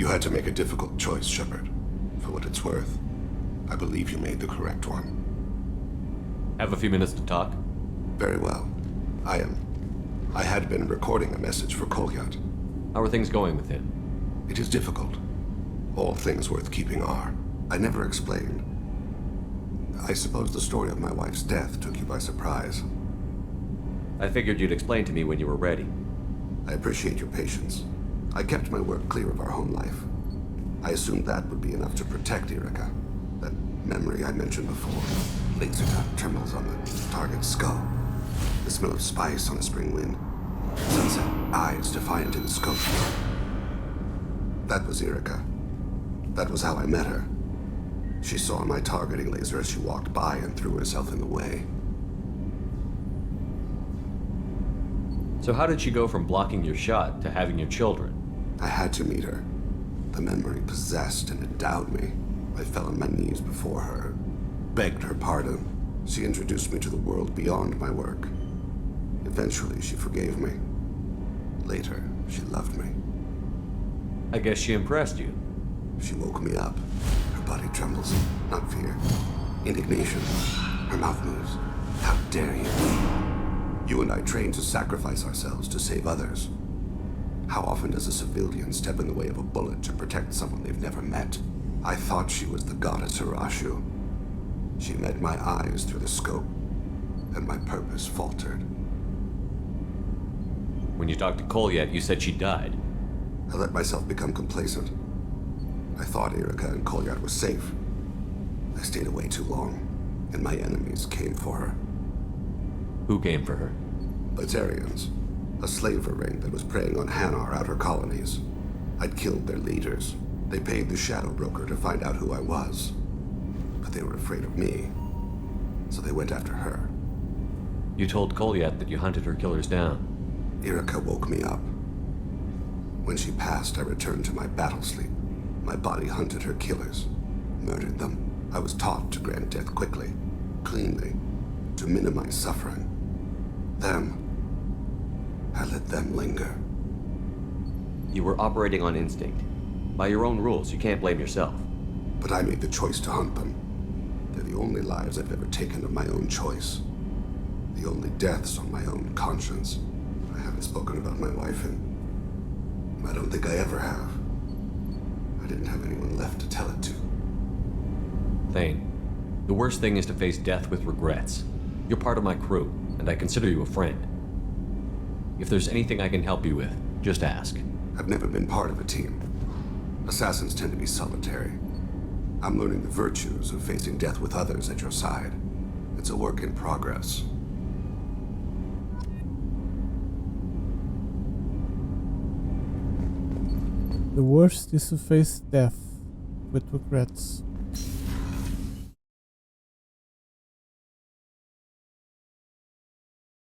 You had to make a difficult choice, Shepard. For what it's worth, I believe you made the correct one. Have a few minutes to talk? Very well. I had been recording a message for Kolyat. How are things going with him? It is difficult. All things worth keeping are. I never explained. I suppose the story of my wife's death took you by surprise. I figured you'd explain to me when you were ready. I appreciate your patience. I kept my work clear of our home life. I assumed that would be enough to protect Erica. That memory I mentioned before. Laser dot trembles on the target's skull. The smell of spice on a spring wind. Sunset eyes defiant in the scope. That was Erica. That was how I met her. She saw my targeting laser as she walked by and threw herself in the way. So how did she go from blocking your shot to having your children? I had to meet her. The memory possessed and endowed me. I fell on my knees before her, begged her pardon. She introduced me to the world beyond my work. Eventually, she forgave me. Later, she loved me. I guess she impressed you. She woke me up. Her body trembles, not fear. Indignation. Her mouth moves. How dare you? You and I trained to sacrifice ourselves to save others. How often does a civilian step in the way of a bullet to protect someone they've never met? I thought she was the goddess Hirashu. She met my eyes through the scope, and my purpose faltered. When you talked to Kolyat, you said she died. I let myself become complacent. I thought Erica and Kolyat were safe. I stayed away too long, and my enemies came for her. Who came for her? Batarians, a slaver ring that was preying on Hanar outer colonies. I'd killed their leaders. They paid the shadow broker to find out who I was. But they were afraid of me, so they went after her. You told Kolyat that you hunted her killers down. Erica woke me up. When she passed, I returned to my battle sleep. My body hunted her killers, murdered them. I was taught to grant death quickly, cleanly, to minimize suffering. I let them linger. You were operating on instinct. By your own rules, you can't blame yourself. But I made the choice to hunt them. They're the only lives I've ever taken of my own choice. The only deaths on my own conscience. I haven't spoken about my wife, and I don't think I ever have. I didn't have anyone left to tell it to. Thane, the worst thing is to face death with regrets. You're part of my crew, and I consider you a friend. If there's anything I can help you with, just ask. I've never been part of a team. Assassins tend to be solitary. I'm learning the virtues of facing death with others at your side. It's a work in progress. The worst is to face death with regrets.